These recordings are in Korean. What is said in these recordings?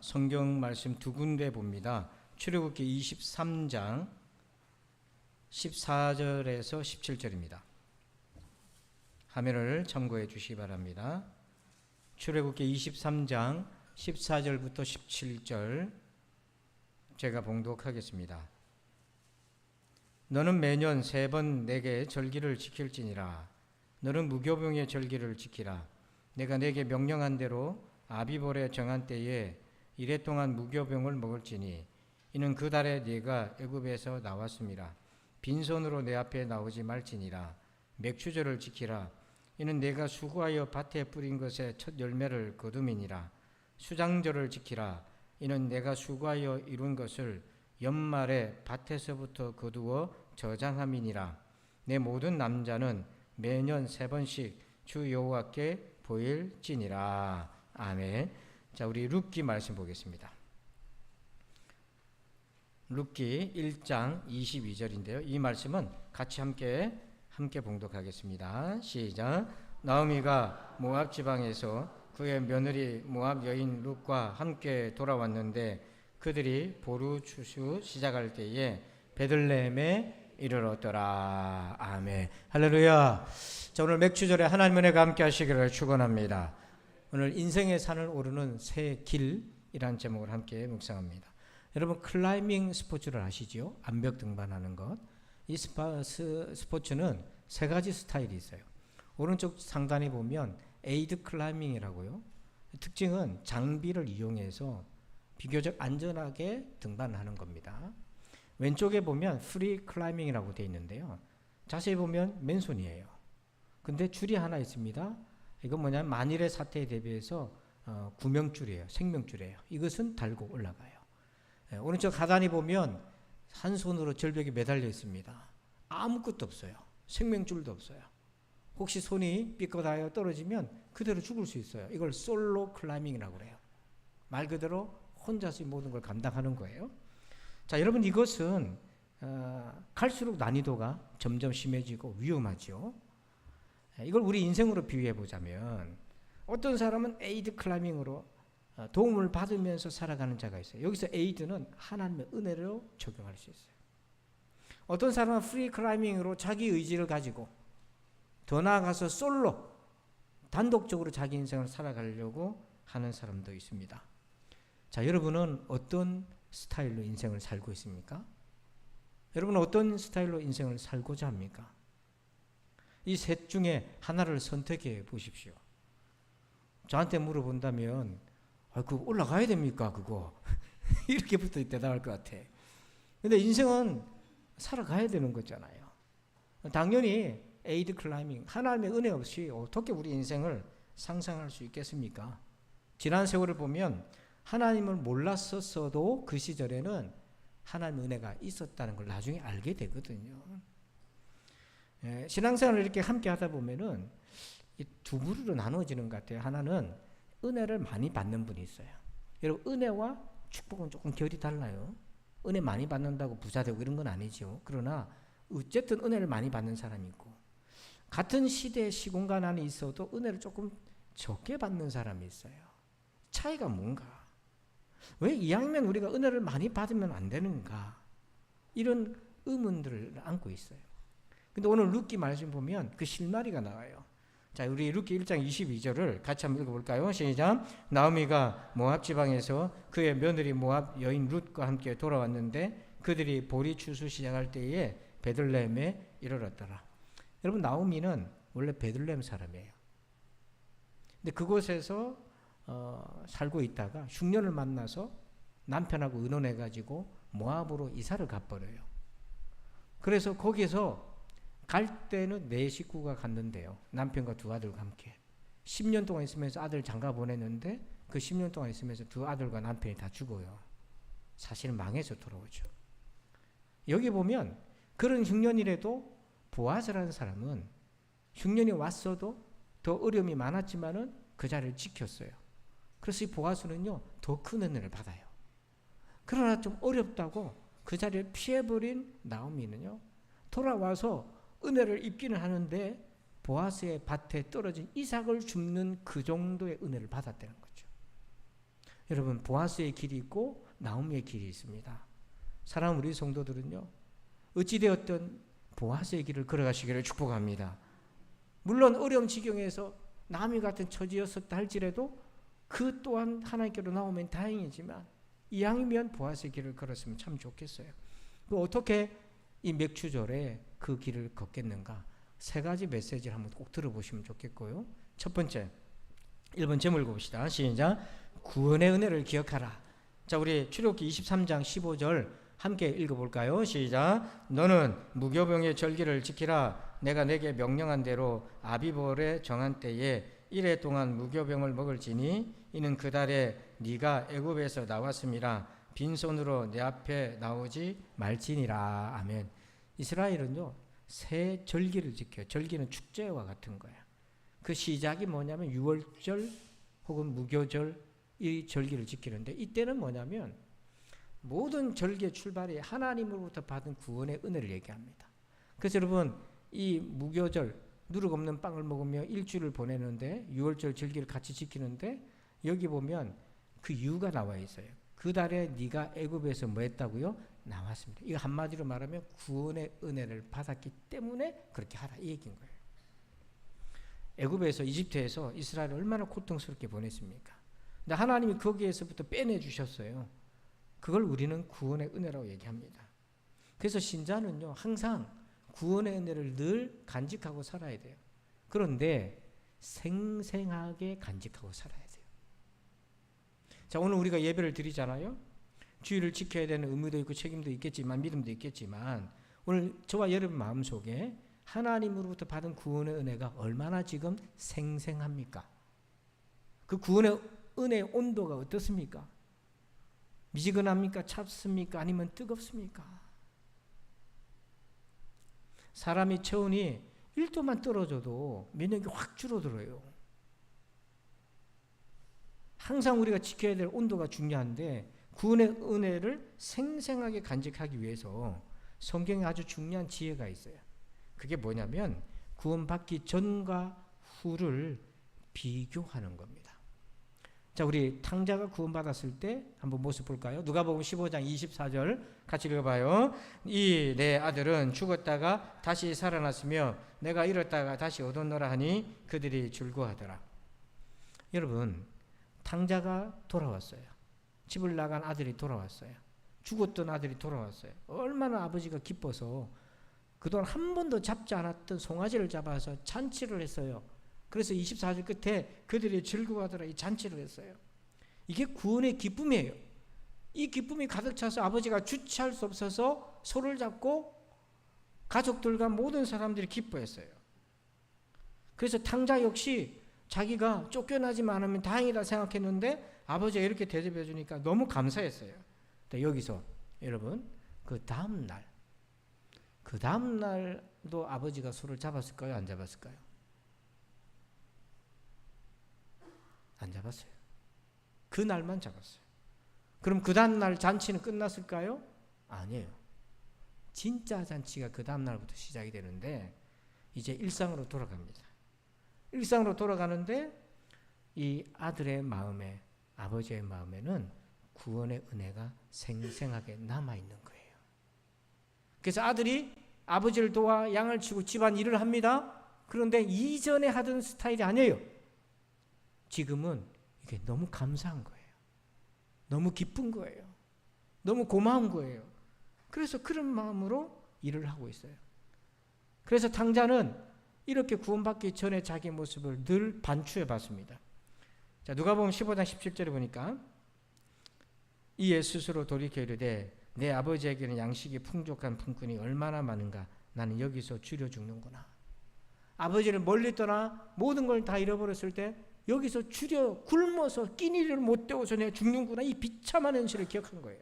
성경 말씀 두 군데 봅니다. 출애굽기 23장 14절에서 17절입니다. 화면을 참고해 주시기 바랍니다. 출애굽기 23장 14절부터 17절 제가 봉독하겠습니다. 너는 매년 3번 내게 절기를 지킬지니라. 너는 무교병의 절기를 지키라. 내가 내게 명령한 대로 아비볼에 정한 때에 이래 동안 무교병을 먹을지니 이는 그 달에 네가 애굽에서 나왔음이라. 빈손으로 내 앞에 나오지 말지니라. 맥추절을 지키라. 이는 내가 수고하여 밭에 뿌린 것의 첫 열매를 거둠이니라. 수장절을 지키라. 이는 내가 수고하여 이룬 것을 연말에 밭에서부터 거두어 저장함이니라. 내 모든 남자는 매년 3번씩 주 여호와께 보일지니라. 아멘. 자, 우리 룻기 말씀 보겠습니다. 룻기 1장 22절인데요. 이 말씀은 같이 함께 봉독하겠습니다. 시작. 나오미가 모압 지방에서 그의 며느리 모압 여인 룻과 함께 돌아왔는데 그들이 보루 추수 시작할 때에 베들레헴에 이르렀더라. 아멘. 할렐루야. 자, 오늘 맥추절에 하나님의 은혜가 함께 하시기를 축원합니다. 오늘 인생의 산을 오르는 새 길이라는 제목을 함께 묵상합니다. 여러분 클라이밍 스포츠를 아시죠? 암벽 등반하는 것. 이 스포츠는 3가지 스타일이 있어요. 오른쪽 상단에 보면 에이드 클라이밍이라고요. 특징은 장비를 이용해서 비교적 안전하게 등반하는 겁니다. 왼쪽에 보면 프리 클라이밍이라고 되어 있는데요. 자세히 보면 맨손이에요. 근데 줄이 하나 있습니다. 이건 뭐냐면 만일의 사태에 대비해서 구명줄이에요. 생명줄이에요. 이것은 달고 올라가요. 오른쪽 하단에 보면 한 손으로 절벽에 매달려 있습니다. 아무것도 없어요. 생명줄도 없어요. 혹시 손이 삐끗하여 떨어지면 그대로 죽을 수 있어요. 이걸 솔로 클라이밍이라고 그래요. 말 그대로 혼자서 모든 걸 감당하는 거예요. 자, 여러분 이것은 갈수록 난이도가 점점 심해지고 위험하죠. 이걸 우리 인생으로 비유해 보자면 어떤 사람은 에이드 클라이밍으로 도움을 받으면서 살아가는 자가 있어요. 여기서 에이드는 하나님의 은혜로 적용할 수 있어요. 어떤 사람은 프리 클라이밍으로 자기 의지를 가지고 더 나아가서 솔로 단독적으로 자기 인생을 살아가려고 하는 사람도 있습니다. 자, 여러분은 어떤 스타일로 인생을 살고 있습니까? 여러분은 어떤 스타일로 인생을 살고자 합니까? 이 셋 중에 하나를 선택해 보십시오. 저한테 물어본다면 그거 올라가야 됩니까? 그거 이렇게부터 대답할 것 같아. 근데 인생은 살아가야 되는 거잖아요. 당연히 에이드 클라이밍, 하나님의 은혜 없이 어떻게 우리 인생을 상상할 수 있겠습니까? 지난 세월을 보면 하나님을 몰랐었어도 그 시절에는 하나님의 은혜가 있었다는 걸 나중에 알게 되거든요. 신앙생활을 이렇게 함께 하다 보면은 두 부류로 나눠지는 것 같아요. 하나는 은혜를 많이 받는 분이 있어요. 여러분 은혜와 축복은 조금 결이 달라요. 은혜 많이 받는다고 부자 되고 이런 건 아니죠. 그러나 어쨌든 은혜를 많이 받는 사람이 있고 같은 시대 시공간 안에 있어도 은혜를 조금 적게 받는 사람이 있어요. 차이가 뭔가? 왜 이왕이면 우리가 은혜를 많이 받으면 안 되는가? 이런 의문들을 안고 있어요. 근데 오늘 룻기 말씀 보면 그 실마리가 나와요. 자, 우리 룻기 1장 22절을 같이 한번 읽어볼까요? 시작. 나오미가 모압 지방에서 그의 며느리 모압 여인 룻과 함께 돌아왔는데 그들이 보리 추수 시작할 때에 베들레헴에 이르렀더라. 여러분 나오미는 원래 베들레헴 사람이에요. 근데 그곳에서 살고 있다가 흉년을 만나서 남편하고 의논해가지고 모압으로 이사를 가버려요. 그래서 거기서 갈 때는 4식구가 갔는데요. 남편과 2 아들과 함께 10년 동안 있으면서 아들 장가 보냈는데 그 10년 동안 있으면서 2 아들과 남편이 다 죽어요. 사실은 망해서 돌아오죠. 여기 보면 그런 흉년이라도 보아스라는 사람은 흉년이 왔어도 더 어려움이 많았지만은 그 자리를 지켰어요. 그래서 이 보아스는요 더 큰 은혜를 받아요. 그러나 좀 어렵다고 그 자리를 피해버린 나오미는요 돌아와서 은혜를 입기는 하는데 보아스의 밭에 떨어진 이삭을 줍는 그 정도의 은혜를 받았다는 거죠. 여러분, 보아스의 길이 있고 나오미의 길이 있습니다. 사랑하는 우리 성도들은요, 어찌되었든 보아스의 길을 걸어가시기를 축복합니다. 물론 어려운 지경에서 나오미 같은 처지였었다 할지라도 그 또한 하나님께로 나오면 다행이지만 이왕이면 보아스의 길을 걸었으면 참 좋겠어요. 어떻게 이 맥추절에 그 길을 걷겠는가? 세 가지 메시지를 한번 꼭 들어보시면 좋겠고요. 첫 번째, 1번 제목을 봅시다. 시작. 구원의 은혜를 기억하라. 자, 우리 출애굽기 23장 15절 함께 읽어볼까요? 시작. 너는 무교병의 절기를 지키라. 내가 내게 명령한 대로 아비볼에 정한 때에 이래 동안 무교병을 먹을지니 이는 그 달에 네가 애굽에서 나왔음이라. 빈손으로 내 앞에 나오지 말지니라. 아멘. 이스라엘은요, 새 절기를 지켜요. 절기는 축제와 같은 거예요. 그 시작이 뭐냐면 6월절 혹은 무교절, 이 절기를 지키는데, 이때는 뭐냐면 모든 절기의 출발이 하나님으로부터 받은 구원의 은혜를 얘기합니다. 그래서 여러분, 이 무교절 누룩 없는 빵을 먹으며 일주일을 보내는데, 6월절 절기를 같이 지키는데, 여기 보면 그 이유가 나와 있어요. 그 달에 네가 애굽에서 뭐 했다고요? 나왔습니다. 이거 한마디로 말하면 구원의 은혜를 받았기 때문에 그렇게 하라, 이 얘기인 거예요. 애굽에서, 이집트에서 이스라엘을 얼마나 고통스럽게 보냈습니까? 근데 하나님이 거기에서부터 빼내주셨어요. 그걸 우리는 구원의 은혜라고 얘기합니다. 그래서 신자는요, 항상 구원의 은혜를 늘 간직하고 살아야 돼요. 그런데 생생하게 간직하고 살아야 돼요. 자, 오늘 우리가 예배를 드리잖아요. 주일을 지켜야 되는 의무도 있고 책임도 있겠지만, 믿음도 있겠지만, 오늘 저와 여러분 마음속에 하나님으로부터 받은 구원의 은혜가 얼마나 지금 생생합니까? 그 구원의 은혜의 온도가 어떻습니까? 미지근합니까? 찹습니까? 아니면 뜨겁습니까? 사람이 체온이 1도만 떨어져도 면역이 확 줄어들어요. 항상 우리가 지켜야 될 온도가 중요한데, 구원의 은혜를 생생하게 간직하기 위해서 성경에 아주 중요한 지혜가 있어요. 그게 뭐냐면 구원받기 전과 후를 비교하는 겁니다. 자, 우리 탕자가 구원받았을 때 한번 모습 볼까요? 누가복음 15장 24절 같이 읽어봐요. 이 내 아들은 죽었다가 다시 살아났으며 내가 잃었다가 다시 얻었노라 하니 그들이 즐거워하더라. 여러분, 탕자가 돌아왔어요. 집을 나간 아들이 돌아왔어요. 죽었던 아들이 돌아왔어요. 얼마나 아버지가 기뻐서 그동안 한 번도 잡지 않았던 송아지를 잡아서 잔치를 했어요. 그래서 24절 끝에 그들이 즐거워하더라, 이 잔치를 했어요. 이게 구원의 기쁨이에요. 이 기쁨이 가득 차서 아버지가 주체할 수 없어서 손을 잡고 가족들과 모든 사람들이 기뻐했어요. 그래서 탕자 역시 자기가 쫓겨나지만 않으면 다행이다 생각했는데 아버지가 이렇게 대접해 주니까 너무 감사했어요. 근데 여기서 여러분, 그 다음 날도 아버지가 손을 잡았을까요? 안 잡았을까요? 안 잡았어요. 그 날만 잡았어요. 그럼 그 다음 날 잔치는 끝났을까요? 아니에요. 진짜 잔치가 그 다음 날부터 시작이 되는데, 이제 일상으로 돌아갑니다. 일상으로 돌아가는데 이 아들의 마음에, 아버지의 마음에는 구원의 은혜가 생생하게 남아있는 거예요. 그래서 아들이 아버지를 도와 양을 치고 집안 일을 합니다. 그런데 이전에 하던 스타일이 아니에요. 지금은 이게 너무 감사한 거예요. 너무 기쁜 거예요. 너무 고마운 거예요. 그래서 그런 마음으로 일을 하고 있어요. 그래서 탕자는 이렇게 구원받기 전에 자기 모습을 늘 반추해 봤습니다. 자, 누가복음 15장 17절에 보니까 이에 스스로 돌이켜 이르되 내 아버지에게는 양식이 풍족한 품꾼이 얼마나 많은가. 나는 여기서 줄여 죽는구나. 아버지를 멀리 떠나 모든 걸 다 잃어버렸을 때 여기서 줄여 굶어서 끼니를 못 때워서 내가 죽는구나. 이 비참한 현실을 기억한 거예요.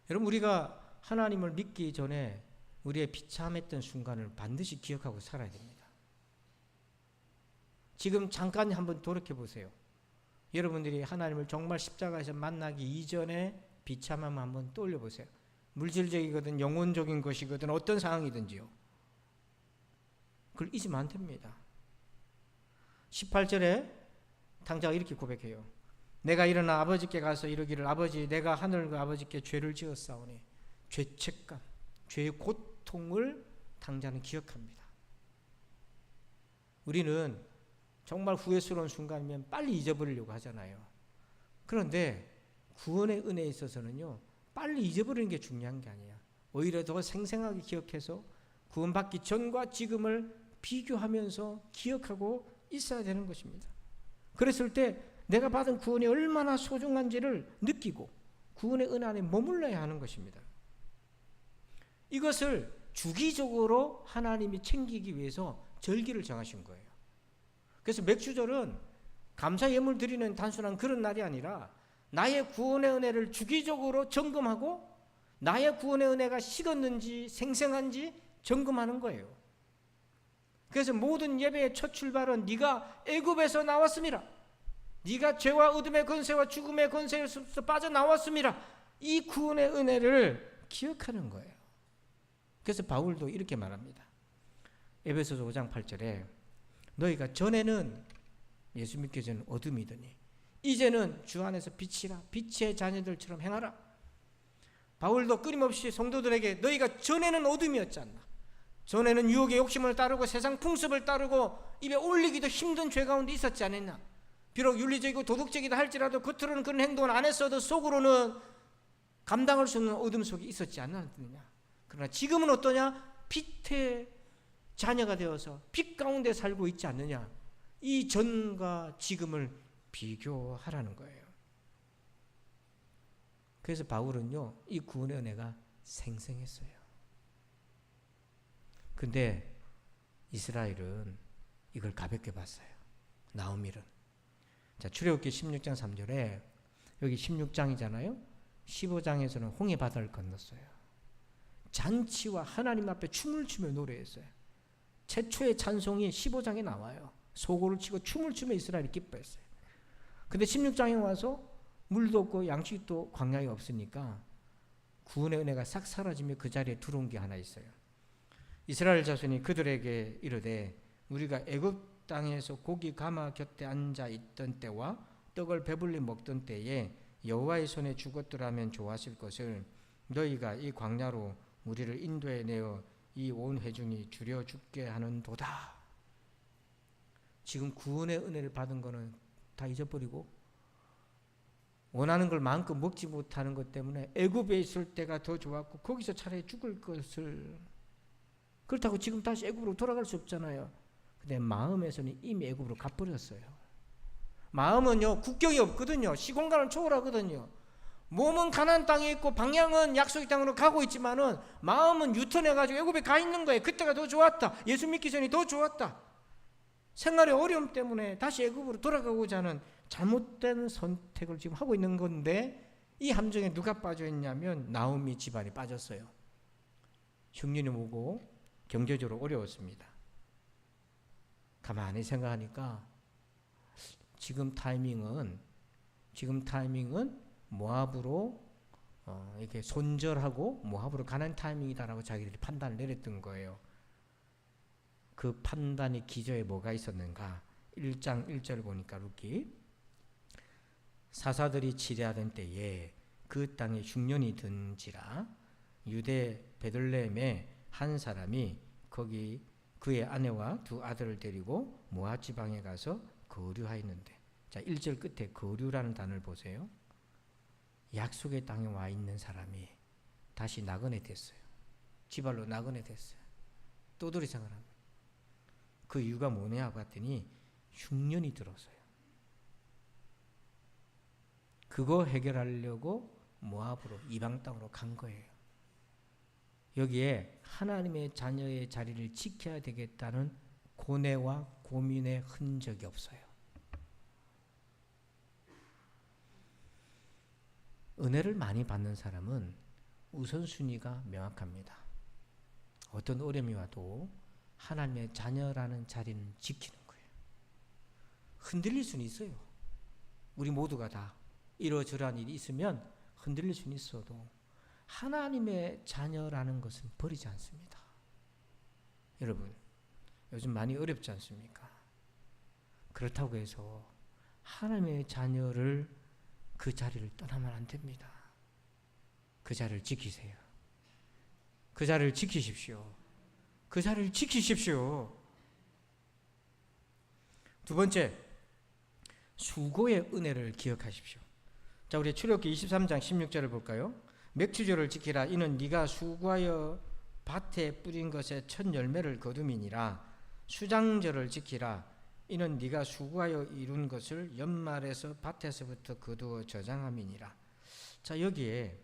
여러분, 우리가 하나님을 믿기 전에 우리의 비참했던 순간을 반드시 기억하고 살아야 됩니다. 지금 잠깐 한번 돌이켜 보세요. 여러분들이 하나님을 정말 십자가에서 만나기 이전에 비참함 한번 떠올려 보세요. 물질적이거든 영혼적인 것이거든 어떤 상황이든지요. 그걸 잊으면 안 됩니다. 18절에 탕자가 이렇게 고백해요. 내가 일어나 아버지께 가서 이르기를 아버지 내가 하늘과 아버지께 죄를 지었사오니 죄책감, 죄의 고통을 탕자는 기억합니다. 우리는 정말 후회스러운 순간이면 빨리 잊어버리려고 하잖아요. 그런데 구원의 은혜에 있어서는요, 빨리 잊어버리는 게 중요한 게 아니야. 오히려 더 생생하게 기억해서 구원받기 전과 지금을 비교하면서 기억하고 있어야 되는 것입니다. 그랬을 때 내가 받은 구원이 얼마나 소중한지를 느끼고 구원의 은혜 안에 머물러야 하는 것입니다. 이것을 주기적으로 하나님이 챙기기 위해서 절기를 정하신 거예요. 그래서 맥주절은 감사 예물 드리는 단순한 그런 날이 아니라 나의 구원의 은혜를 주기적으로 점검하고 나의 구원의 은혜가 식었는지 생생한지 점검하는 거예요. 그래서 모든 예배의 첫 출발은 네가 애굽에서 나왔습니다. 네가 죄와 어둠의 권세와 죽음의 권세에서 빠져나왔습니다. 이 구원의 은혜를 기억하는 거예요. 그래서 바울도 이렇게 말합니다. 에베소서 5장 8절에 너희가 전에는 예수 믿기 전에는 어둠이더니 이제는 주 안에서 빛이라 빛의 자녀들처럼 행하라. 바울도 끊임없이 성도들에게 너희가 전에는 어둠이었지 않나. 전에는 유혹의 욕심을 따르고 세상 풍습을 따르고 입에 올리기도 힘든 죄 가운데 있었지 않았나. 비록 윤리적이고 도덕적이다 할지라도 겉으로는 그런 행동을 안 했어도 속으로는 감당할 수 없는 어둠 속에 있었지 않았느냐. 그러나 지금은 어떠냐? 빛의 자녀가 되어서 빛 가운데 살고 있지 않느냐. 이 전과 지금을 비교하라는 거예요. 그래서 바울은요, 이 구원의 은혜가 생생했어요. 근데 이스라엘은 이걸 가볍게 봤어요. 나오밀은. 자, 출애굽기 16장 3절에 여기 16장이잖아요. 15장에서는 홍해 바다를 건넜어요. 잔치와 하나님 앞에 춤을 추며 노래했어요. 최초의 찬송이 15장에 나와요. 소고를 치고 춤을 추며 이스라엘이 기뻐했어요. 근데 16장에 와서 물도 없고 양식도 광야에 없으니까 구원의 은혜가 싹 사라지며 그 자리에 들어온 게 하나 있어요. 이스라엘 자손이 그들에게 이르되 우리가 애굽 땅에서 고기 가마 곁에 앉아 있던 때와 떡을 배불리 먹던 때에 여호와의 손에 죽었더라면 좋았을 것을 너희가 이 광야로 우리를 인도해 내어 이 온 회중이 줄여 죽게 하는도다. 지금 구원의 은혜를 받은 거는 다 잊어버리고 원하는 걸 마음껏 먹지 못하는 것 때문에 애굽에 있을 때가 더 좋았고 거기서 차라리 죽을 것을, 그렇다고 지금 다시 애굽으로 돌아갈 수 없잖아요. 근데 마음에서는 이미 애굽으로 가버렸어요. 마음은요 국경이 없거든요. 시공간을 초월하거든요. 몸은 가나안 땅에 있고 방향은 약속의 땅으로 가고 있지만은 마음은 유턴해가지고 애굽에 가 있는 거예요. 그때가 더 좋았다. 예수 믿기 전이 더 좋았다. 생활의 어려움 때문에 다시 애굽으로 돌아가고자 하는 잘못된 선택을 지금 하고 있는 건데 이 함정에 누가 빠져 있냐면 나오미 집안이 빠졌어요. 흉년이 오고 경제적으로 어려웠습니다. 가만히 생각하니까 지금 타이밍은 모압으로 이렇게 손절하고 모압으로 가는 타이밍이다라고 자기들이 판단을 내렸던 거예요. 그 판단의 기저에 뭐가 있었는가? 1장 1절 보니까 루키 사사들이 치리하던 때에 그 땅에 흉년이 든지라 유대 베들레헴에 한 사람이 거기 그의 아내와 두 아들을 데리고 모압 지방에 가서 거류하였는데, 자 1절 끝에 거류라는 단어를 보세요. 약속의 땅에 와 있는 사람이 다시 나그네 됐어요. 지발로 나그네 됐어요. 떠돌이 생활합니다. 그 이유가 뭐냐 하고 봤더니 흉년이 들었어요. 그거 해결하려고 모압으로 이방 땅으로 간 거예요. 여기에 하나님의 자녀의 자리를 지켜야 되겠다는 고뇌와 고민의 흔적이 없어요. 은혜를 많이 받는 사람은 우선순위가 명확합니다. 어떤 어려움이 와도 하나님의 자녀라는 자리는 지키는 거예요. 흔들릴 수는 있어요. 우리 모두가 다 이러저러한 일이 있으면 흔들릴 수는 있어도 하나님의 자녀라는 것은 버리지 않습니다. 여러분, 요즘 많이 어렵지 않습니까? 그렇다고 해서 하나님의 자녀를 그 자리를 떠나면 안 됩니다. 그 자리를 지키세요. 그 자리를 지키십시오. 그 자리를 지키십시오. 두 번째, 수고의 은혜를 기억하십시오. 자, 우리 출애굽기 23장 16절을 볼까요? 맥추절을 지키라. 이는 네가 수고하여 밭에 뿌린 것의 첫 열매를 거둠이니라. 수장절을 지키라. 이는 네가 수고하여 이룬 것을 연말에서 밭에서부터 거두어 저장함이니라. 자, 여기에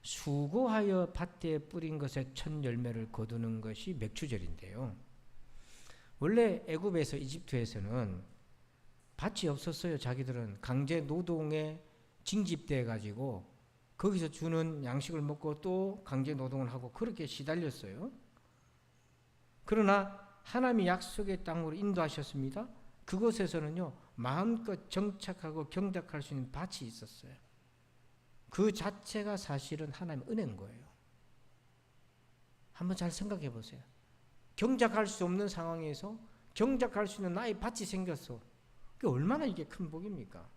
수고하여 밭에 뿌린 것의 첫 열매를 거두는 것이 맥추절인데요. 원래 애굽에서 이집트에서는 밭이 없었어요. 자기들은 강제 노동에 징집돼 가지고 거기서 주는 양식을 먹고 또 강제 노동을 하고 그렇게 시달렸어요. 그러나 하나님이 약속의 땅으로 인도하셨습니다. 그곳에서는요, 마음껏 정착하고 경작할 수 있는 밭이 있었어요. 그 자체가 사실은 하나님의 은혜인 거예요. 한번 잘 생각해 보세요. 경작할 수 없는 상황에서 경작할 수 있는 나의 밭이 생겼어. 그게 얼마나 이게 큰 복입니까?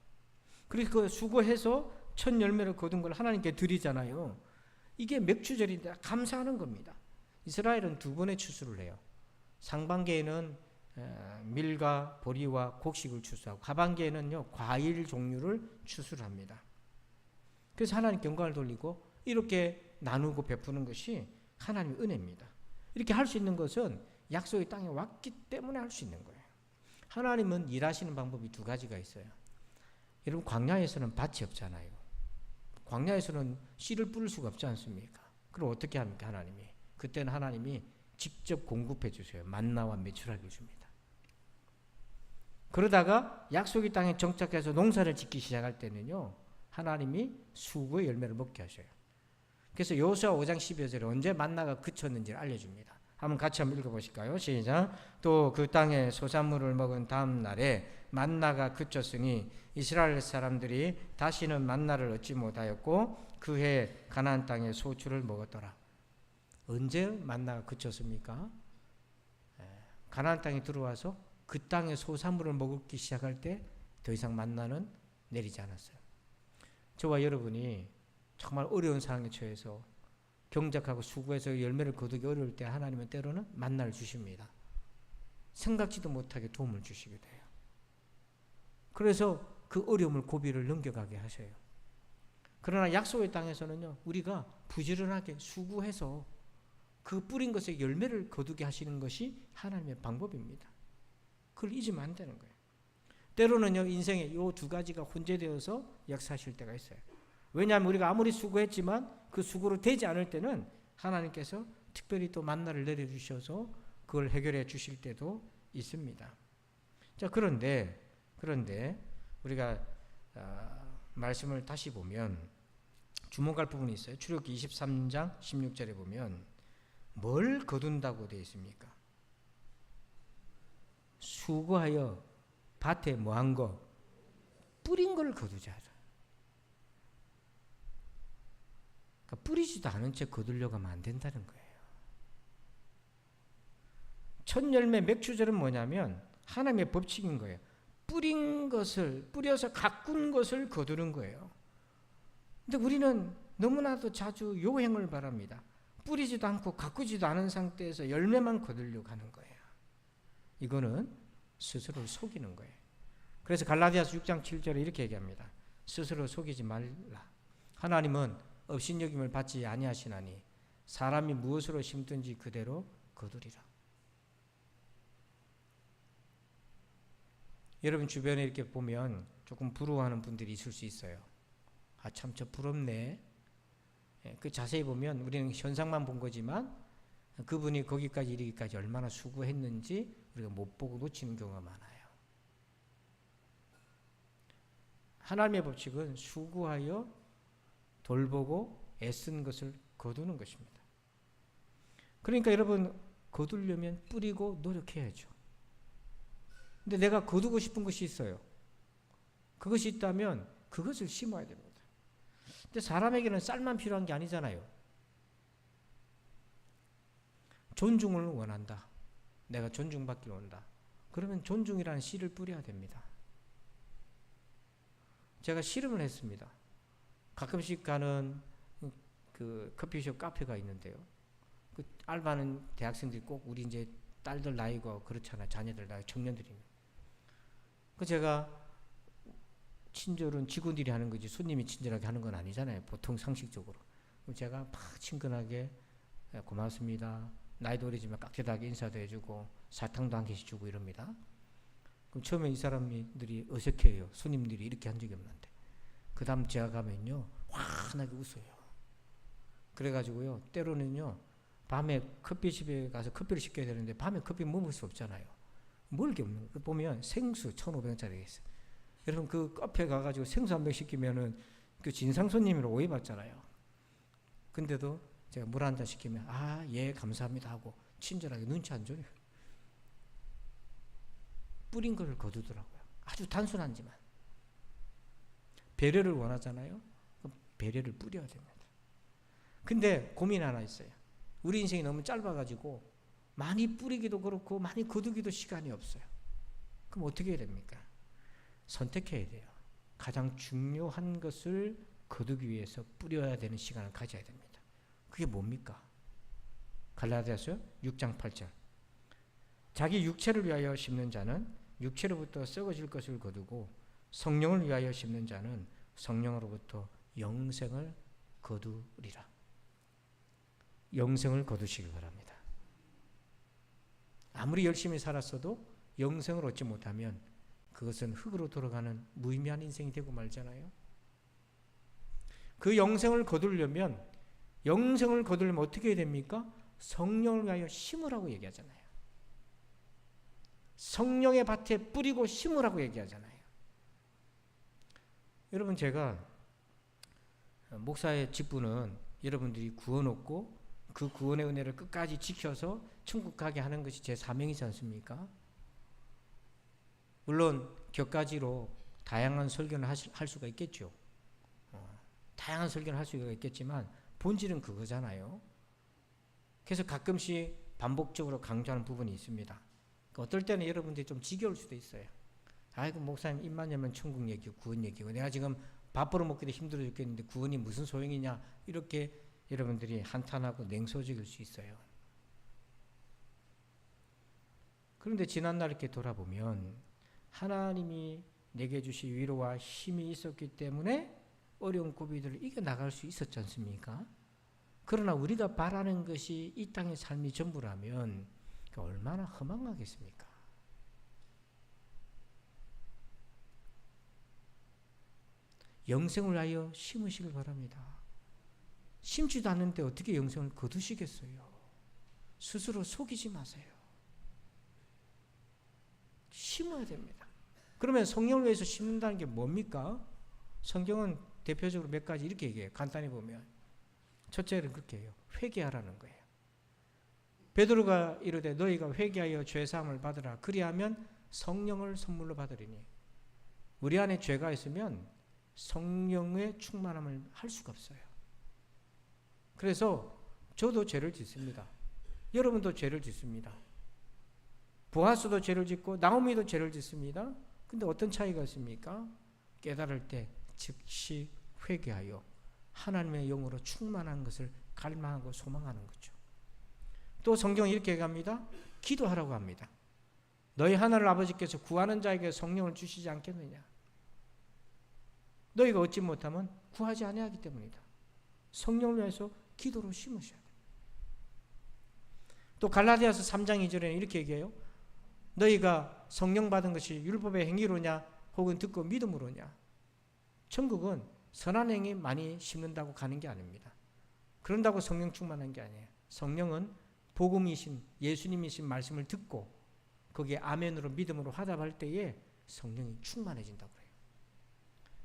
그래서 그 수고해서 첫 열매를 거둔 걸 하나님께 드리잖아요. 이게 맥추절인데 감사하는 겁니다. 이스라엘은 두 번의 추수를 해요. 상반기에는 밀과 보리와 곡식을 추수하고 하반기에는요, 과일 종류를 추수를 합니다. 그래서 하나님께 영광을 돌리고 이렇게 나누고 베푸는 것이 하나님의 은혜입니다. 이렇게 할 수 있는 것은 약속의 땅에 왔기 때문에 할 수 있는 거예요. 하나님은 일하시는 방법이 두 가지가 있어요. 여러분, 광야에서는 밭이 없잖아요. 광야에서는 씨를 뿌릴 수가 없지 않습니까? 그럼 어떻게 합니까, 하나님이? 그때는 하나님이 직접 공급해 주세요. 만나와 메추라기를 줍니다. 그러다가 약속의 땅에 정착해서 농사를 짓기 시작할 때는요, 하나님이 수고의 열매를 먹게 하셔요. 그래서 여호수아 5장 12절에 언제 만나가 그쳤는지를 알려줍니다. 한번 같이 한번 읽어보실까요? 시작. 또 그 땅에 소산물을 먹은 다음 날에 만나가 그쳤으니 이스라엘 사람들이 다시는 만나를 얻지 못하였고 그 해 가나안 땅에 소출을 먹었더라. 언제 만나가 그쳤습니까? 가나안 땅에 들어와서 그 땅의 소산물을 먹기 시작할 때 더 이상 만나는 내리지 않았어요. 저와 여러분이 정말 어려운 상황에 처해서 경작하고 수고해서 열매를 거두기 어려울 때 하나님은 때로는 만나를 주십니다. 생각지도 못하게 도움을 주시게 돼요. 그래서 그 어려움을 고비를 넘겨가게 하셔요. 그러나 약속의 땅에서는요, 우리가 부지런하게 수고해서 그 뿌린 것의 열매를 거두게 하시는 것이 하나님의 방법입니다. 그걸 잊으면 안 되는 거예요. 때로는요, 인생에 이 두 가지가 혼재되어서 역사하실 때가 있어요. 왜냐하면 우리가 아무리 수고했지만 그 수고로 되지 않을 때는 하나님께서 특별히 또 만나를 내려주셔서 그걸 해결해 주실 때도 있습니다. 자, 그런데 우리가 말씀을 다시 보면 주목할 부분이 있어요. 출애굽기 23장 16절에 보면 뭘 거둔다고 되어 있습니까? 수고하여 밭에 뭐한 거? 뿌린 걸 거두자. 그러니까 뿌리지도 않은 채 거두려고 하면 안 된다는 거예요. 첫 열매 맥추절은 뭐냐면 하나님의 법칙인 거예요. 뿌려서 가꾼 것을 거두는 거예요. 근데 우리는 너무나도 자주 요행을 바랍니다. 뿌리지도 않고 가꾸지도 않은 상태에서 열매만 거두려고 하는 거예요. 이거는 스스로를 속이는 거예요. 그래서 갈라디아서 6장 7절에 이렇게 얘기합니다. 스스로 속이지 말라. 하나님은 업신여김을 받지 아니하시나니 사람이 무엇으로 심든지 그대로 거두리라. 여러분 주변에 이렇게 보면 조금 부러워하는 분들이 있을 수 있어요. 아, 참 저 부럽네. 그 자세히 보면 우리는 현상만 본 거지만 그분이 거기까지 이르기까지 얼마나 수고했는지 우리가 못 보고 놓치는 경우가 많아요. 하나님의 법칙은 수고하여 돌보고 애쓴 것을 거두는 것입니다. 그러니까 여러분 거두려면 뿌리고 노력해야죠. 근데 내가 거두고 싶은 것이 있어요. 그것이 있다면 그것을 심어야 됩니다. 근데 사람에게는 쌀만 필요한 게 아니잖아요. 존중을 원한다. 내가 존중받기를 원한다. 그러면 존중이라는 씨를 뿌려야 됩니다. 제가 실험을 했습니다. 가끔씩 가는 그 커피숍 카페가 있는데요. 그 알바하는 대학생들이 꼭 우리 이제 딸들 나이고 그렇잖아요. 자녀들 나이, 청년들이. 그 제가 친절은 직원들이 하는 거지 손님이 친절하게 하는 건 아니잖아요. 보통 상식적으로. 제가 막 친근하게 고맙습니다. 나이도 어리지만 깍듯하게 인사도 해주고 사탕도 한 개씩 주고 이럽니다. 그럼 처음에 이 사람들이 어색해요. 손님들이 이렇게 한 적이 없는데. 그 다음 제가 가면요 환하게 웃어요. 그래가지고요 때로는요 밤에 커피집에 가서 커피를 시켜야 되는데 밤에 커피 먹을 수 없잖아요. 먹을 게 없는 거 보면 생수 1,500원짜리가 있어요. 여러분 그 카페 가가지고 생수 한 병 시키면은 그 진상 손님으로 오해받잖아요. 근데도 제가 물 한 잔 시키면 예 감사합니다 하고 친절하게 눈치 안 줘요. 뿌린 걸 거두더라고요. 아주 단순하지만 배려를 원하잖아요. 배려를 뿌려야 됩니다. 근데 고민 하나 있어요. 우리 인생이 너무 짧아가지고 많이 뿌리기도 그렇고 많이 거두기도 시간이 없어요. 그럼 어떻게 해야 됩니까? 선택해야 돼요. 가장 중요한 것을 거두기 위해서 뿌려야 되는 시간을 가져야 됩니다. 그게 뭡니까? 갈라디아서 6장 8절. 자기 육체를 위하여 심는 자는 육체로부터 썩어질 것을 거두고 성령을 위하여 심는 자는 성령으로부터 영생을 거두리라. 영생을 거두시기 바랍니다. 아무리 열심히 살았어도 영생을 얻지 못하면 그것은 흙으로 돌아가는 무의미한 인생이 되고 말잖아요. 그 영생을 거두려면 어떻게 해야 됩니까? 성령을 위하여 심으라고 얘기하잖아요. 성령의 밭에 뿌리고 심으라고 얘기하잖아요. 여러분 제가 목사의 직분은 여러분들이 구원 얻고 그 구원의 은혜를 끝까지 지켜서 천국 가게 하는 것이 제 사명이지 않습니까? 물론 격가지로 다양한 설교를 할 수가 있겠죠. 다양한 설교를 할 수가 있겠지만 본질은 그거잖아요. 그래서 가끔씩 반복적으로 강조하는 부분이 있습니다. 어떨 때는 여러분들이 좀 지겨울 수도 있어요. 아이고 목사님 입만 열면 천국 얘기고 구원 얘기고 내가 지금 밥 벌어먹기도 힘들어 죽겠는데 구원이 무슨 소용이냐 이렇게 여러분들이 한탄하고 냉소적일 수 있어요. 그런데 지난날 이렇게 돌아보면 하나님이 내게 주신 위로와 힘이 있었기 때문에 어려운 고비들을 이겨나갈 수 있었지 않습니까? 그러나 우리가 바라는 것이 이 땅의 삶이 전부라면 얼마나 허망하겠습니까? 영생을 위하여 심으시길 바랍니다. 심지도 않는데 어떻게 영생을 거두시겠어요? 스스로 속이지 마세요. 심어야 됩니다. 그러면 성령을 위해서 심는다는 게 뭡니까? 성경은 대표적으로 몇 가지 이렇게 얘기해요. 간단히 보면 첫째는 그렇게 해요. 회개하라는 거예요. 베드로가 이르되 너희가 회개하여 죄사함을 받으라. 그리하면 성령을 선물로 받으리니. 우리 안에 죄가 있으면 성령의 충만함을 할 수가 없어요. 그래서 저도 죄를 짓습니다. 여러분도 죄를 짓습니다. 보아스도 죄를 짓고 나오미도 죄를 짓습니다. 근데 어떤 차이가 있습니까? 깨달을 때 즉시 회개하여 하나님의 영으로 충만한 것을 갈망하고 소망하는 거죠. 또 성경은 이렇게 얘기합니다. 기도하라고 합니다. 너희 하늘 아버지께서 구하는 자에게 성령을 주시지 않겠느냐. 너희가 얻지 못하면 구하지 아니하기 때문이다. 성령을 위해서 기도로 심으셔야 돼요. 또 갈라디아서 3장 2절에는 이렇게 얘기해요. 너희가 성령 받은 것이 율법의 행위로냐 혹은 듣고 믿음으로냐. 천국은 선한 행위 많이 심는다고 가는 게 아닙니다. 그런다고 성령 충만한 게 아니에요. 성령은 복음이신 예수님이신 말씀을 듣고 거기에 아멘으로 믿음으로 화답할 때에 성령이 충만해진다고 해요.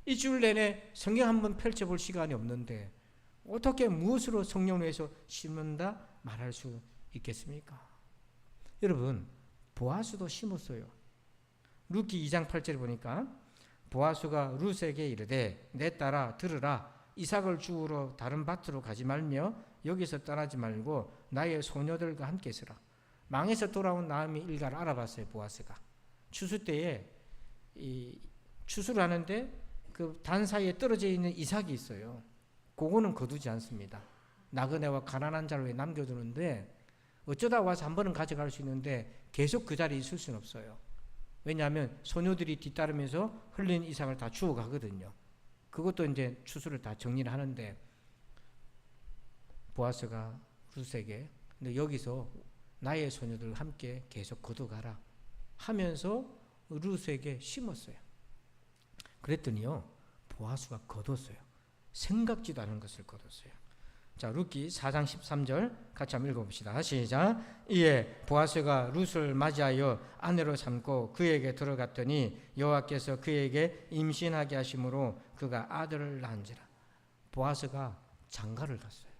일주일 내내 성경 한번 펼쳐볼 시간이 없는데 어떻게 무엇으로 성령을 위해서 심는다 말할 수 있겠습니까? 여러분 보아스도 심었어요. 룻기 2장 8절에 보니까 보아스가 룻에게 이르되 내 딸아 들으라. 이삭을 주우러 다른 밭으로 가지 말며 여기서 떠나지 말고 나의 소녀들과 함께 있으라. 망에서 돌아온 나오미 일가를 알아봤어요. 보아스가 추수 때에 추수를 하는데 그 단 사이에 떨어져 있는 이삭이 있어요. 그거는 거두지 않습니다. 나그네와 가난한 자를 위해 남겨두는데 어쩌다 와서 한 번은 가져갈 수 있는데 계속 그 자리에 있을 수는 없어요. 왜냐하면 소녀들이 뒤따르면서 흘린 이삭을 다 주워가거든요. 그것도 이제 추수를 다 정리를 하는데 보아스가 룻에게 근데 여기서 나의 소녀들 함께 계속 거둬가라 하면서 룻에게 심었어요. 그랬더니요 보아스가 거뒀어요. 생각지도 않은 것을 거뒀어요. 자, 룻기 4장 13절 같이 한번 읽어봅시다. 시작. 이에 보아스가 룻을 맞이하여 아내로 삼고 그에게 들어갔더니 여호와께서 그에게 임신하게 하심으로 그가 아들을 낳은지라. 보아스가 장가를 갔어요.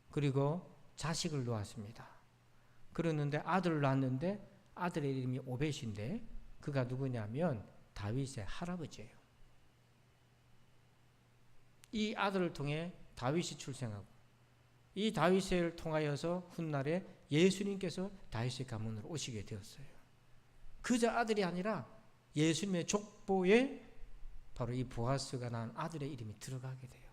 그리고 자식을 놓았습니다. 그러는데 아들을 낳았는데 아들의 이름이 오벳인데 그가 누구냐면 다윗의 할아버지예요. 이 아들을 통해 다윗이 출생하고 이 다윗을 통하여서 훗날에 예수님께서 다윗의 가문으로 오시게 되었어요. 그저 아들이 아니라 예수님의 족보에 바로 이 보아스가 낳은 아들의 이름이 들어가게 돼요.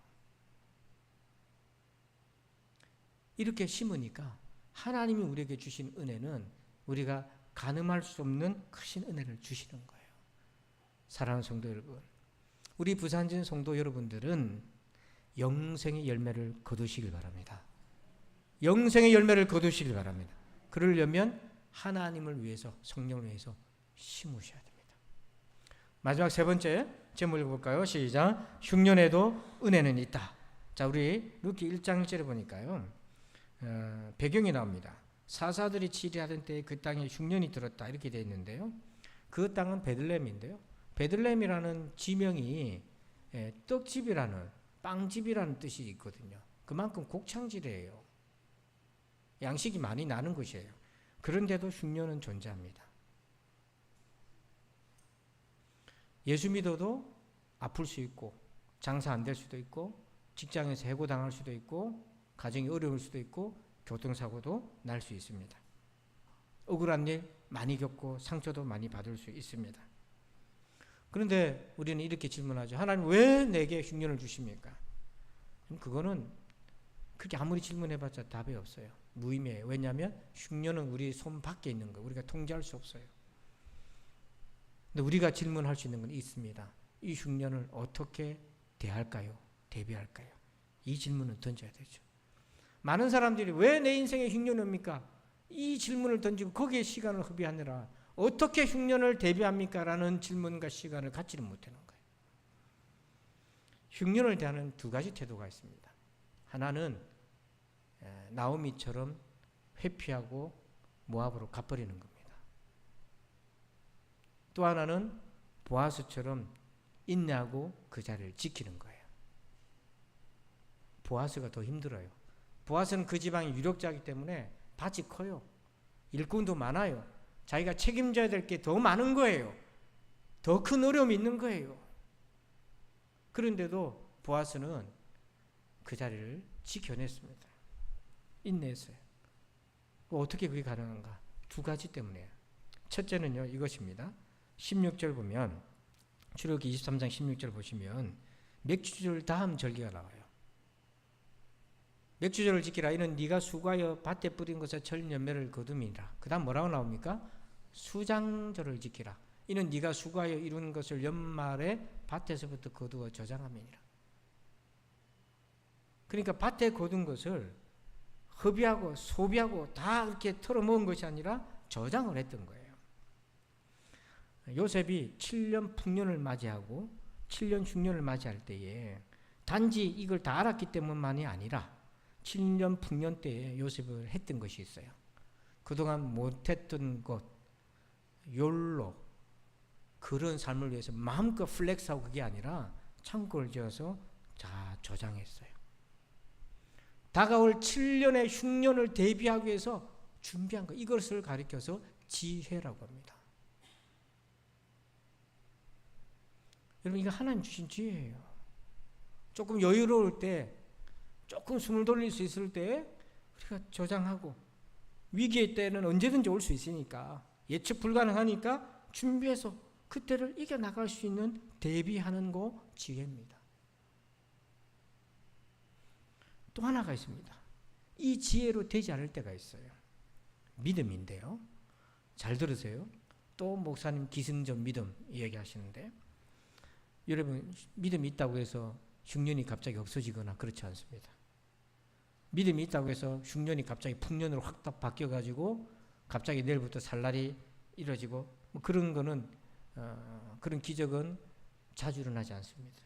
이렇게 심으니까 하나님이 우리에게 주신 은혜는 우리가 가늠할 수 없는 크신 은혜를 주시는 거예요. 사랑하는 성도 여러분, 우리 부산진 성도 여러분들은 영생의 열매를 거두시길 바랍니다. 영생의 열매를 거두시길 바랍니다. 그러려면 하나님을 위해서, 성령을 위해서 심으셔야 됩니다. 마지막 세 번째 제목 읽어볼까요? 시작. 흉년에도 은혜는 있다. 자, 우리 룻기 1장 1절에 보니까요, 배경이 나옵니다. 사사들이 치리하던 때에 그 땅에 흉년이 들었다 이렇게 되어 있는데요. 그 땅은 베들레헴인데요. 베들레헴이라는 지명이 떡집이라는 빵집이라는 뜻이 있거든요. 그만큼 곡창지대예요. 양식이 많이 나는 곳이에요. 그런데도 흉년은 존재합니다. 예수 믿어도 아플 수 있고 장사 안 될 수도 있고 직장에서 해고당할 수도 있고 가정이 어려울 수도 있고 교통사고도 날 수 있습니다. 억울한 일 많이 겪고 상처도 많이 받을 수 있습니다. 그런데 우리는 이렇게 질문하죠. 하나님 왜 내게 흉년을 주십니까? 그거는 그렇게 아무리 질문해봤자 답이 없어요. 무의미해요. 왜냐하면 흉년은 우리 손 밖에 있는 거 우리가 통제할 수 없어요. 근데 우리가 질문할 수 있는 건 있습니다. 이 흉년을 어떻게 대할까요? 대비할까요? 이 질문은 던져야 되죠. 많은 사람들이 왜 내 인생에 흉년이 옵니까? 이 질문을 던지고 거기에 시간을 허비하느라 어떻게 흉년을 대비합니까? 라는 질문과 시간을 갖지를 못하는 거예요. 흉년을 대하는 두 가지 태도가 있습니다. 하나는 나오미처럼 회피하고 모압으로 가버리는 겁니다. 또 하나는 보아스처럼 인내하고 그 자리를 지키는 거예요. 보아스가 더 힘들어요. 보아스는 그 지방의 유력자이기 때문에 밭이 커요. 일꾼도 많아요. 자기가 책임져야 될 게 더 많은 거예요. 더 큰 어려움이 있는 거예요. 그런데도 보아스는 그 자리를 지켜냈습니다. 인내했어요. 어떻게 그게 가능한가? 두 가지 때문이에요. 첫째는요, 이것입니다. 16절 보면, 출애굽기 23장 16절 보시면 맥주절 다음 절기가 나와요. 맥주절을 지키라. 이는 네가 수고하여 밭에 뿌린 것에 절 열매를 거둠이라. 그 다음 뭐라고 나옵니까? 수장절을 지키라. 이는 네가 수고하여 이룬 것을 연말에 밭에서부터 거두어 저장함이니라. 그러니까 밭에 거둔 것을 허비하고 소비하고 다 이렇게 털어먹은 것이 아니라 저장을 했던 거예요. 요셉이 7년 풍년을 맞이하고 7년 흉년을 맞이할 때에 단지 이걸 다 알았기 때문만이 아니라 7년 풍년 때에 요셉을 했던 것이 있어요. 그동안 못했던 것, 욜로, 그런 삶을 위해서 마음껏 플렉스하고 그게 아니라 창고를 지어서 다 저장했어요. 다가올 7년의 흉년을 대비하기 위해서 준비한 거, 이것을 가리켜서 지혜라고 합니다. 여러분, 이거 하나님 주신 지혜예요. 조금 여유로울 때, 조금 숨을 돌릴 수 있을 때 우리가 저장하고, 위기의 때는 언제든지 올 수 있으니까, 예측 불가능하니까 준비해서 그때를 이겨나갈 수 있는 대비하는 거 지혜입니다. 또 하나가 있습니다. 이 지혜로 되지 않을 때가 있어요. 믿음인데요. 잘 들으세요. 또 목사님 기승전 믿음 얘기하시는데, 여러분 믿음이 있다고 해서 흉년이 갑자기 없어지거나 그렇지 않습니다. 믿음이 있다고 해서 흉년이 갑자기 풍년으로 확 바뀌어가지고 갑자기 내일부터 살날이 이루어지고 뭐 그런 거는 그런 기적은 자주 일어나지 않습니다.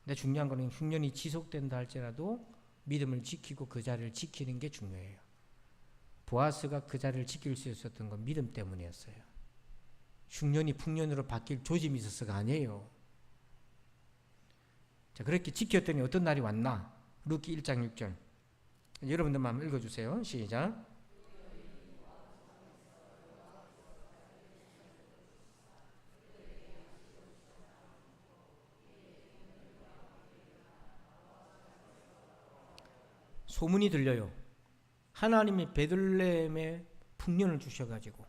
근데 중요한 거는 흉년이 지속된다 할지라도 믿음을 지키고 그 자리를 지키는 게 중요해요. 보아스가 그 자리를 지킬 수 있었던 건 믿음 때문이었어요. 흉년이 풍년으로 바뀔 조짐이 있어서가 아니에요. 자, 그렇게 지켰더니 어떤 날이 왔나? 루키 1장 6절. 여러분들만 한번 읽어주세요. 시작. 소문이 들려요. 하나님이 베들레헴에 풍년을 주셔가지고,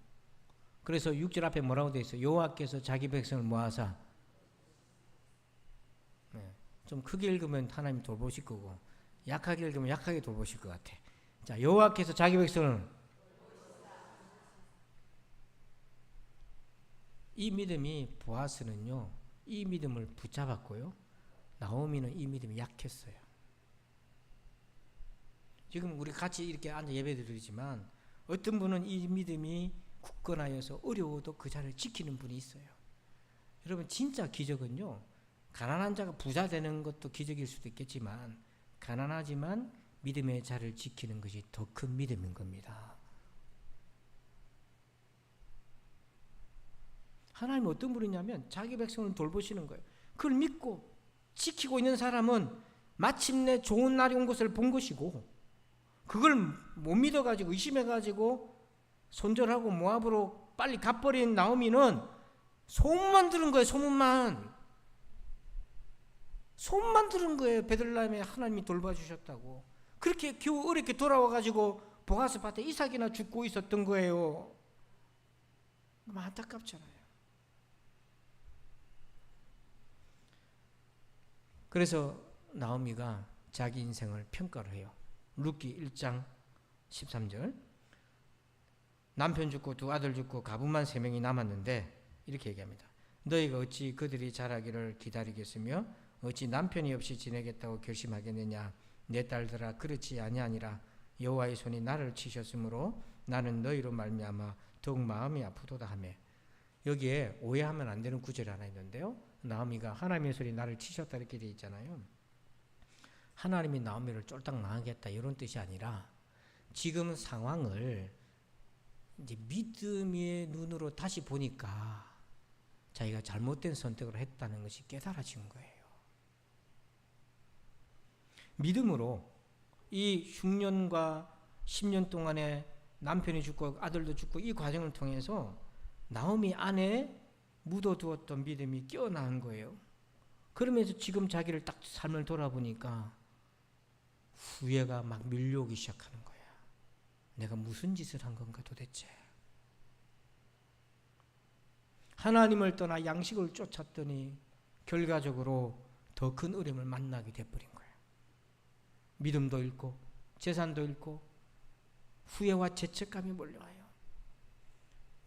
그래서 6절 앞에 뭐라고 되어 있어요? 여호와께서 자기 백성을 모아사. 좀 크게 읽으면 하나님 돌보실 거고, 약하게 읽으면 약하게 돌보실 것 같아. 자, 여호와께서 자기 백성을, 이 믿음이 보아스는요, 이 믿음을 붙잡았고요, 나오미는 이 믿음이 약했어요. 지금 우리 같이 이렇게 앉아 예배드리지만 어떤 분은 이 믿음이 굳건하여서 어려워도 그 자리를 지키는 분이 있어요. 여러분 진짜 기적은요, 가난한 자가 부자 되는 것도 기적일 수도 있겠지만 가난하지만 믿음의 자리를 지키는 것이 더 큰 믿음인 겁니다. 하나님은 어떤 분이냐면 자기 백성을 돌보시는 거예요. 그걸 믿고 지키고 있는 사람은 마침내 좋은 날이 온 것을 본 것이고, 그걸 못 믿어가지고 의심해가지고 손절하고 모압으로 빨리 갚버린 나오미는 소문만 들은 거예요. 소문만 들은 거예요. 베들레헴에 하나님이 돌봐주셨다고. 그렇게 겨우 어렵게 돌아와가지고 보아스 밭에 이삭이나 죽고 있었던 거예요. 너무 안타깝잖아요. 그래서 나오미가 자기 인생을 평가를 해요. 루키 1장 13절. 남편 죽고 두 아들 죽고 가부만 3명이 남았는데 이렇게 얘기합니다. 너희가 어찌 그들이 자라기를 기다리겠으며 어찌 남편이 없이 지내겠다고 결심하겠느냐. 내 딸들아, 그렇지 아니하니라. 여호와의 손이 나를 치셨으므로 나는 너희로 말미암아 더욱 마음이 아프도다 하며. 여기에 오해하면 안 되는 구절이 하나 있는데요, 나오미가 하나님의 손이 나를 치셨다 이렇게 되어 있잖아요. 하나님이 나오미를 쫄딱 망하겠다 이런 뜻이 아니라 지금 상황을 이제 믿음의 눈으로 다시 보니까 자기가 잘못된 선택을 했다는 것이 깨달아진 거예요. 믿음으로 이 흉년과 10년 동안에 남편이 죽고 아들도 죽고 이 과정을 통해서 나오미 안에 묻어두었던 믿음이 깨어난 거예요. 그러면서 지금 자기를 딱 삶을 돌아보니까 후회가 막 밀려오기 시작하는 거야. 내가 무슨 짓을 한 건가 도대체. 하나님을 떠나 양식을 쫓았더니 결과적으로 더 큰 어려움을 만나게 돼버린 거야. 믿음도 잃고 재산도 잃고 후회와 죄책감이 몰려와요.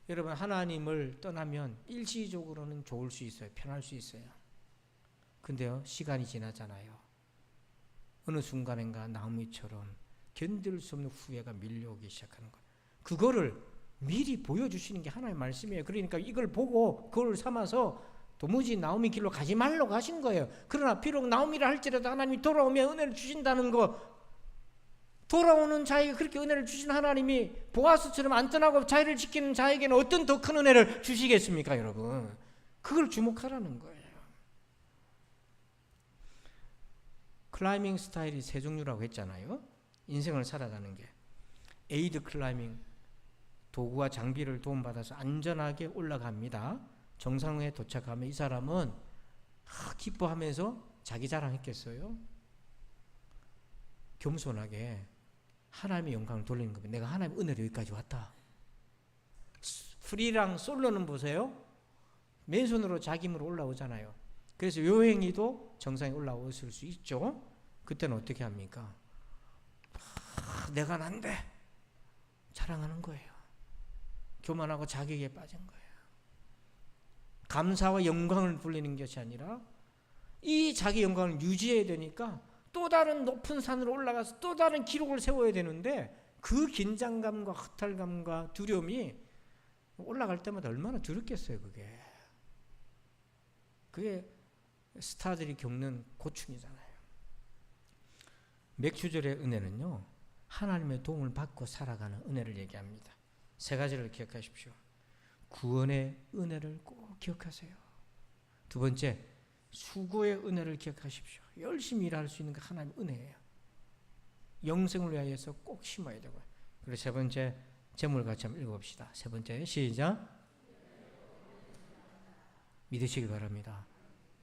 여러분 하나님을 떠나면 일시적으로는 좋을 수 있어요. 편할 수 있어요. 근데요 시간이 지나잖아요. 어느 순간인가 나오미처럼 견딜 수 없는 후회가 밀려오기 시작하는 거예요. 그거를 미리 보여주시는 게 하나님의 말씀이에요. 그러니까 이걸 보고 그걸 삼아서 도무지 나오미 길로 가지 말라고 하신 거예요. 그러나 비록 나오미라 할지라도 하나님이 돌아오면 은혜를 주신다는 거, 돌아오는 자에게 그렇게 은혜를 주신 하나님이 보아스처럼 안 떠나고 자기를 지키는 자에게는 어떤 더 큰 은혜를 주시겠습니까, 여러분? 그걸 주목하라는 거예요. 클라이밍 스타일이 세 종류라고 했잖아요. 인생을 살아가는 게. 에이드 클라이밍, 도구와 장비를 도움받아서 안전하게 올라갑니다. 정상에 도착하면 이 사람은 기뻐하면서 자기 자랑했겠어요? 겸손하게 하나님의 영광을 돌리는 겁니다. 내가 하나님의 은혜로 여기까지 왔다. 프리랑 솔로는 보세요. 맨손으로 자기 힘으로 올라오잖아요. 그래서 요행이도 정상에 올라왔을 수 있죠. 그때는 어떻게 합니까? 내가 난데 자랑하는 거예요. 교만하고 자격에 빠진 거예요. 감사와 영광을 불리는 것이 아니라 이 자기 영광을 유지해야 되니까 또 다른 높은 산으로 올라가서 또 다른 기록을 세워야 되는데 그 긴장감과 허탈감과 두려움이 올라갈 때마다 얼마나 두렵겠어요. 그게 스타들이 겪는 고충이잖아요. 맥주절의 은혜는요, 하나님의 도움을 받고 살아가는 은혜를 얘기합니다. 세 가지를 기억하십시오. 구원의 은혜를 꼭 기억하세요. 두 번째, 수고의 은혜를 기억하십시오. 열심히 일할 수 있는 게 하나님의 은혜예요. 영생을 위하여서 꼭 심어야 되고요. 그리고 세 번째, 재물같이 한번 읽어봅시다. 세 번째, 시작. 믿으시기 바랍니다.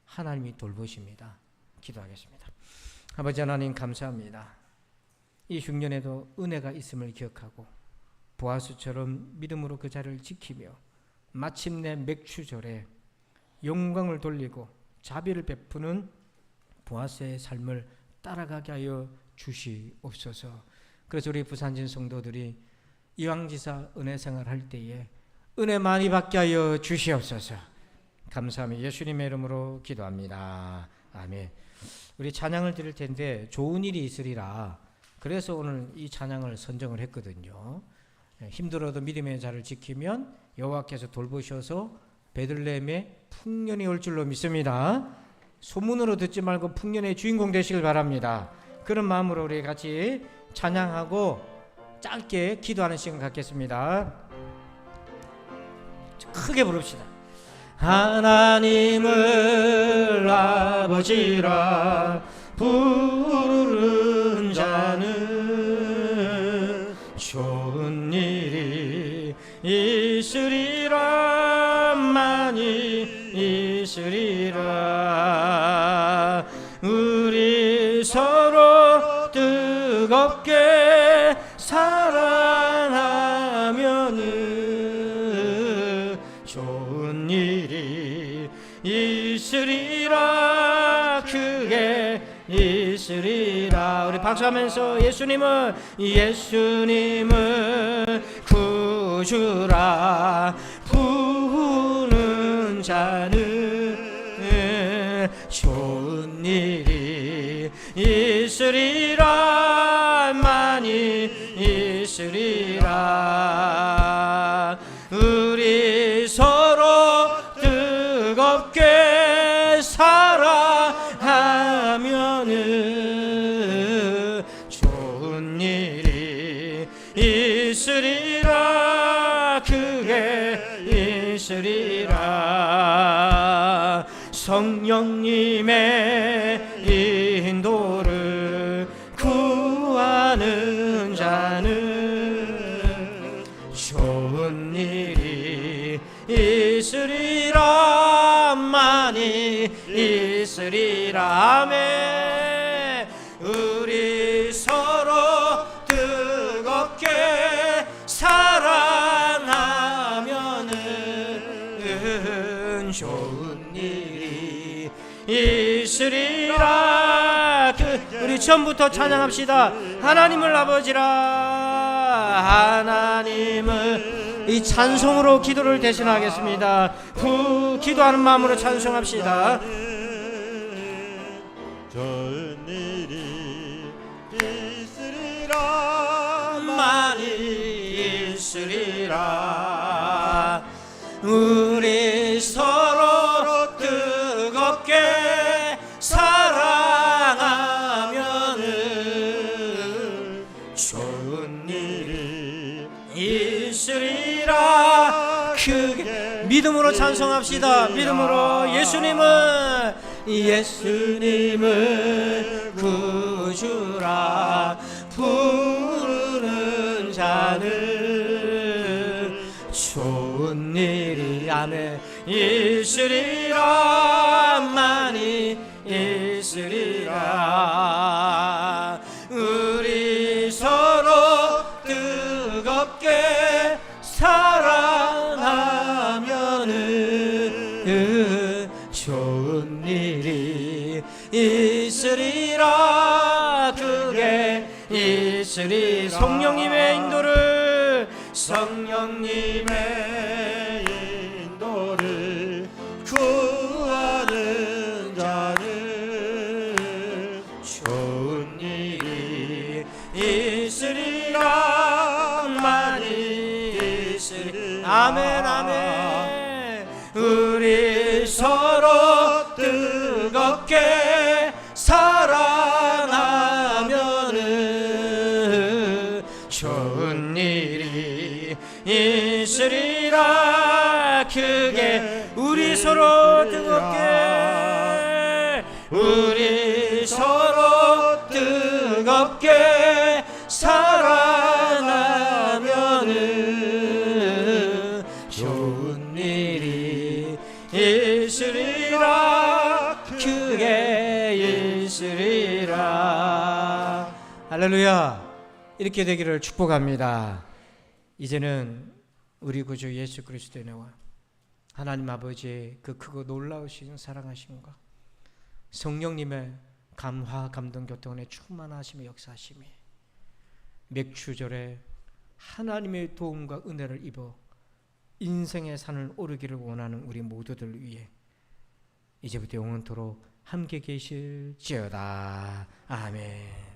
하나님이 돌보십니다. 기도하겠습니다. 아버지 하나님 감사합니다. 이 흉년에도 은혜가 있음을 기억하고 보아스처럼 믿음으로 그 자리를 지키며 마침내 맥추절에 영광을 돌리고 자비를 베푸는 보아스의 삶을 따라가게 하여 주시옵소서. 그래서 우리 부산진 성도들이 이왕지사 은혜생활 할 때에 은혜 많이 받게 하여 주시옵소서. 감사하며 예수님의 이름으로 기도합니다. 아멘. 우리 찬양을 드릴 텐데 좋은 일이 있으리라. 그래서 오늘 이 찬양을 선정을 했거든요. 힘들어도 믿음의 자를 지키면 여호와께서 돌보셔서 베들레헴에 풍년이 올 줄로 믿습니다. 소문으로 듣지 말고 풍년의 주인공 되시길 바랍니다. 그런 마음으로 우리 같이 찬양하고 짧게 기도하는 시간 갖겠습니다. 크게 부릅시다. 하나님을 아버지라 부르는 자는 좋은 일이 있으리라. 많이 있으리라. 우리 서로 뜨겁게 사랑하면은 좋은 일이 있으리라. 크게 있으리라. 우리 박수하면서 예수님을 구주라 부르는 자는 좋은 일이 있으리라. 많이 있으리라. 우리 서로 뜨겁게 사랑하면은 좋은 일이 있으리라. 크게 있으리라. 성령님의 인도를 구하는 자는 좋은 일이 있으리라. 많이 있으리라. 아멘. 우리 서로 뜨겁게 사랑하면은 좋은 일이 있으리라. 우리 처음부터 찬양합시다. 하나님을 아버지라. 하나님을 이 찬송으로 기도를 대신하겠습니다. 기도하는 마음으로 찬송합시다. 좋은 일이 있으리라. 많이 있으리라. 우리 서로 뜨겁게 사랑하면은 좋은 일이 있으리라. 크게 믿음으로 찬송합시다. 믿음으로 예수님을 구주라 부르는 자는 좋은 일이 아멘 있으리라. 많이 있으리라. 우리 서로 뜨겁게 사랑하면은 있으리라. 그게 있으리. 성령님의 인도를 구하는 자는 좋은 일이 있으리라. 많이 있으리. 아멘 아멘. 우리 서로 뜨겁게 사랑하면은 좋은 일이 있으리라. 그게 우리 서로 뜨겁게, 우리 서로 뜨겁게 사랑하면은 좋은 일이 있으리라. 그게 있으리라. 할렐루야. 이렇게 되기를 축복합니다. 이제는 우리 구주 예수 그리스도의 은혜와 하나님 아버지의 그 크고 놀라우신 사랑하심과 성령님의 감화 감동 교통의 충만하심의 역사하심이 맥추절에 하나님의 도움과 은혜를 입어 인생의 산을 오르기를 원하는 우리 모두들 위해 이제부터 영원토록 함께 계실지어다. 아멘.